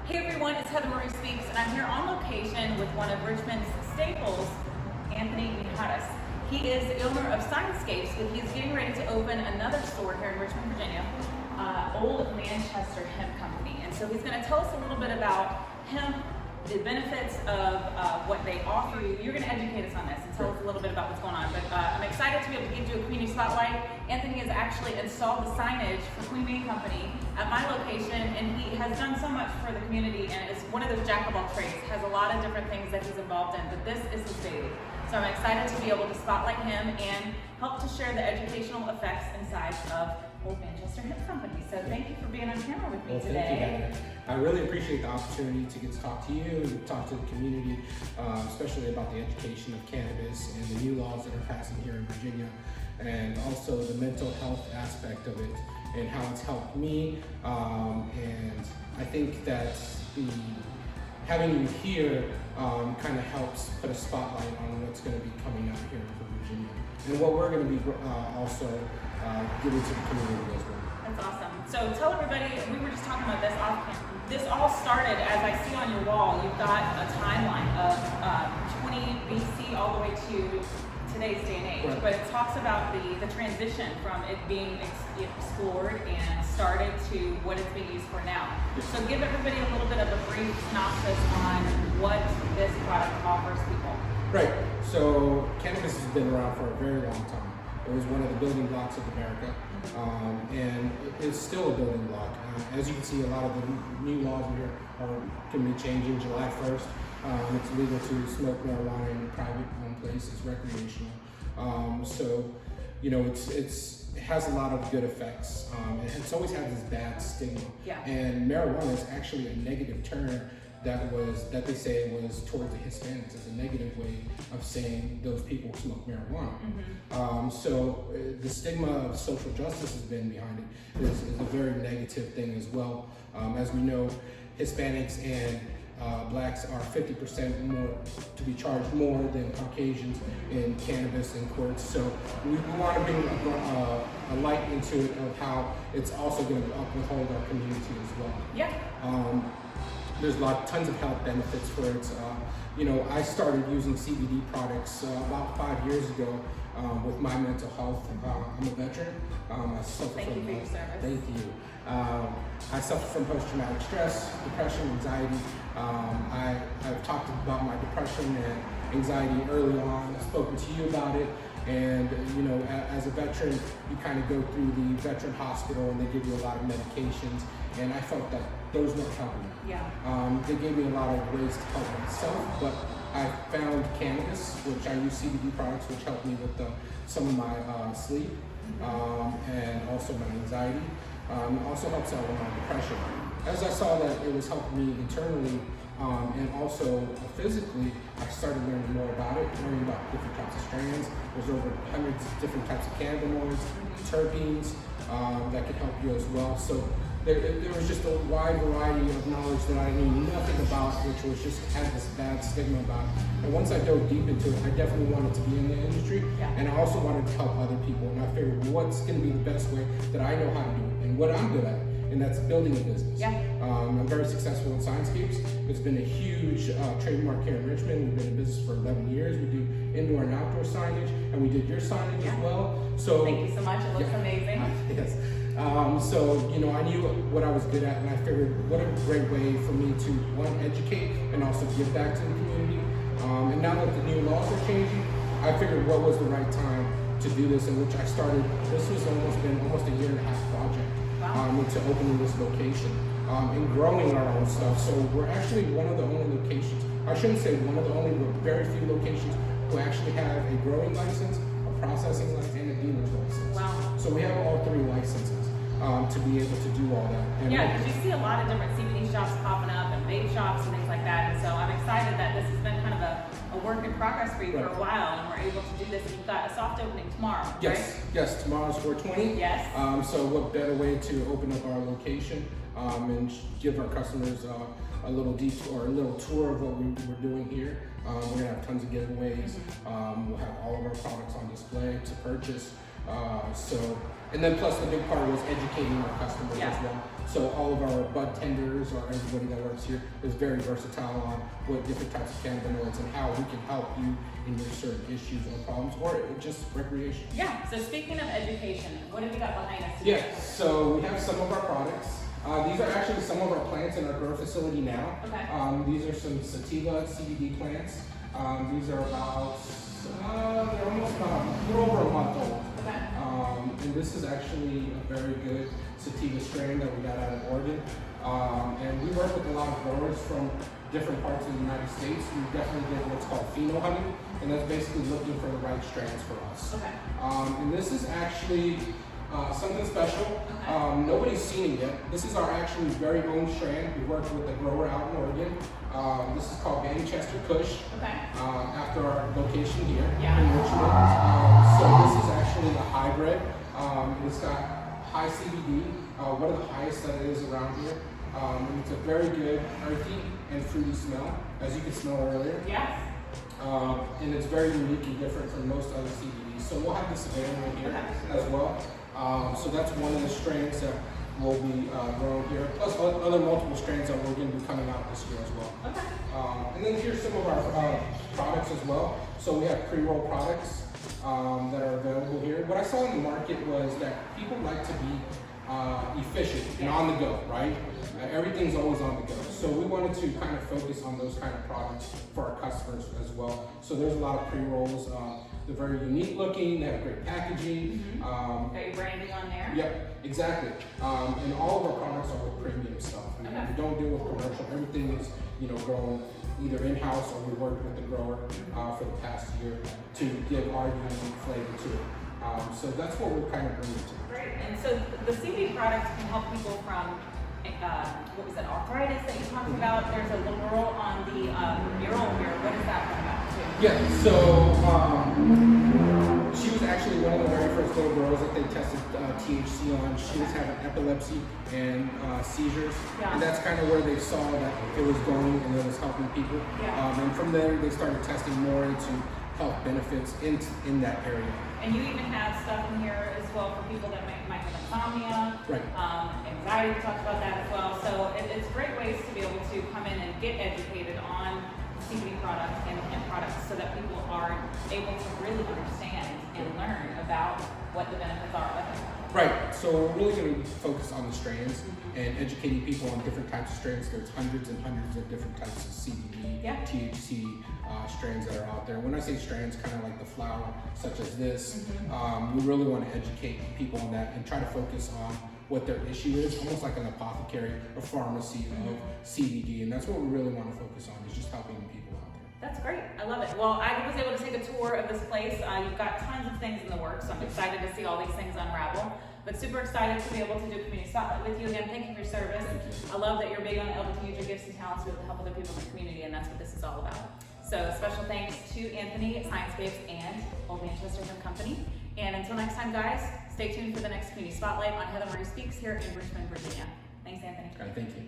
Hey everyone, it's Heather Marie Speaks, and I'm here on location with one of Richmond's staples, Anthony Mijares. He is the owner of Signscapes, but he's getting ready to open another store here in Richmond, Virginia, Old Manchester Hemp Co. And so he's going to tell us a little bit about hemp, the benefits of what they offer you. You're going to educate us on this and tell us a little bit about what's going on. But I'm excited to be able to give you a community spotlight. Anthony has actually installed the signage for Queen Bee Company at my location, and he has done so much for the community, and is one of those jack of all trades. Has a lot of different things that he's involved in, but this is his baby. So I'm excited to be able to spotlight him and help to share the educational effects inside of Old Manchester Hemp Company. So thank you for being on camera with me today. Thank you, I really appreciate the opportunity to get to talk to you and talk to the community, especially about the education of cannabis and the new laws that are passing here in Virginia, and also the mental health aspect of it and how it's helped me. And I think that having you here kind of helps put a spotlight on what's going to be coming out here for Virginia and what we're going to be also giving to the community as well. That's awesome. So tell everybody, we were just talking about this off camera. This all started, as I see on your wall, you've got a timeline of 20 BC all the way to today's day and age. Right. But it talks about the transition from it being explored and started to what it's being used for now. Yes. So give everybody a little bit of a brief synopsis on what this product offers people. Right. So cannabis has been around for a very long time. It was one of the building blocks of America, and it's still a building block. As you can see, a lot of the new laws here are going to be changing July 1st. It's legal to smoke marijuana in private places, recreational. So, you know, it has a lot of good effects. It's always had this bad stigma. Yeah. And marijuana is actually a negative term that they say was towards the Hispanics as a negative way of saying those people who smoke marijuana. So the stigma of social justice has been behind it is a very negative thing as well. As we know, Hispanics and blacks are 50% more to be charged more than Caucasians in cannabis in courts. So we want to bring a light into it of how it's also going to uphold our community as well. Yeah. There's tons of health benefits for it. You know, I started using CBD products about 5 years ago with my mental health. I'm a veteran. I suffer Thank you for your service. Thank you. I suffer from post-traumatic stress, depression, anxiety. I've talked about my depression and anxiety early on. I've spoken to you about it. And, you know, as a veteran, you kind of go through the veteran hospital and they give you a lot of medications. And I felt that those weren't helping me. Yeah. They gave me a lot of ways to help myself, but I found cannabis, which I use CBD products, which helped me with some of my sleep and also my anxiety. It also helps out with my depression. As I saw that it was helping me internally and also physically, I started learning more about it, learning about different types of strands. There's over hundreds of different types of cannabinoids, terpenes that can help you as well. So there was just a wide variety of knowledge that I knew nothing about, which was just had this bad stigma about it. And once I dove deep into it, I definitely wanted to be in the industry, and I also wanted to help other people. And I figured, what's going to be the best way that I know how to do it and what I'm good at, and that's building a business. Yeah. I'm very successful in Signscapes. It's been a huge trademark here in Richmond. We've been in business for 11 years. We do indoor and outdoor signage, and we did your signage as well. So thank you so much. It looks amazing. Yes. So, you know, I knew what I was good at, and I figured what a great way for me to, one, educate and also give back to the community. And now that the new laws are changing, I figured what was the right time to do this, in which I started. This was almost a year and a half project into opening this location and growing our own stuff. So we're actually one of the only locations, I shouldn't say one of the only, but very few locations who actually have a growing license, a processing license, and a dealer's license. Wow. So we have all three licenses to be able to do all that. And yeah, because you see a lot of different CBD shops popping up and vape shops and things like that. And so I'm excited that this has been kind of a work in progress for you for a while, and we're able to do this. And you've got a soft opening tomorrow, yes, right? Yes, tomorrow's 4/20. Yes. So what better way to open up our location and give our customers a little detour, a little tour of what we're doing here. We're gonna have tons of giveaways. We'll have all of our products on display to purchase. So And then plus the big part was educating our customers Yeah. as well. So all of our bud tenders or everybody that works here is very versatile on what different types of cannabinoids and how we can help you in your certain issues or problems or just recreation. Yeah. So speaking of education, what have you got behind us? Yeah, so we have some of our products. These are actually some of our plants in our grow facility now. Okay. These are some sativa CBD plants. These are about, they're almost about, they're over a month old. Okay. And this is actually a very good sativa strain that we got out of Oregon. And we work with a lot of growers from different parts of the United States. We definitely did what's called pheno hunting, and that's basically looking for the right strands for us. Okay. And this is actually something special. Okay. Nobody's seen it yet. This is our actually very own strand. We worked with a grower out in Oregon. This is called Manchester Kush. Okay. After our location here Yeah. in Richmond. So this is actually a hybrid. It's got high CBD, one of the highest that is around here. And it's a very good earthy and fruity smell, as you could smell earlier. Yes. And it's very unique and different from most other CBDs. So we'll have this available here as well. So that's one of the strains that will be grown here, plus other multiple strains that we're going to be coming out this year as well. Okay. And then here's some of our products as well. So we have pre-roll products that are available here. What I saw in the market was that people like to be efficient and on the go, right? Everything's always on the go. So we wanted to kind of focus on those kind of products for our customers as well. So there's a lot of pre-rolls. They're very unique looking, they have great packaging. Got your branding on there? Yep, exactly. And all of our products are with premium stuff. I mean, Okay. we don't deal with commercial. Everything is, grown either in-house or we work with the grower for the past year to give our unique flavor to it. So that's what we're kind of bringing to it. Great. And so the CBD products can help people from, what was that, arthritis that you talked about? There's a little girl on the mural here. What is that one about too? Yeah, so she was actually one of the very first little girls that they tested THC on. She was having epilepsy and seizures. Yeah. And that's kind of where they saw that it was going and it was helping people. Yeah. And from there, they started testing more into health benefits in that area. And you even have stuff in here as well for people that might have insomnia, Right. anxiety. We talked about that as well. So it's great ways to be able to come in and get educated on CBD products and products so that people are able to really understand and learn about what the benefits are of it. Right, so we're really going to focus on the strains and educating people on different types of strains. There's hundreds and hundreds of different types of CBD, Yeah. THC strains that are out there. When I say strains, kind of like the flower, such as this, we really want to educate people on that and try to focus on what their issue is, almost like an apothecary or pharmacy of CBD, and that's what we really want to focus on, is just helping people out there. That's great. I love it. Well, I was able to take a tour of this place. You've got tons of things in the works, so I'm excited to see all these things unravel. But super excited to be able to do a community spotlight with you again. Thank you for your service. Thank you. I love that you're big on able to use your gifts and talents to be able to help other people in the community, and that's what this is all about. So special thanks to Anthony at Sciencebase and Old Manchester Hemp Co. And until next time, guys, stay tuned for the next community spotlight on Heather Marie Speaks here in Richmond, Virginia. Thanks, Anthony. All right, thank you.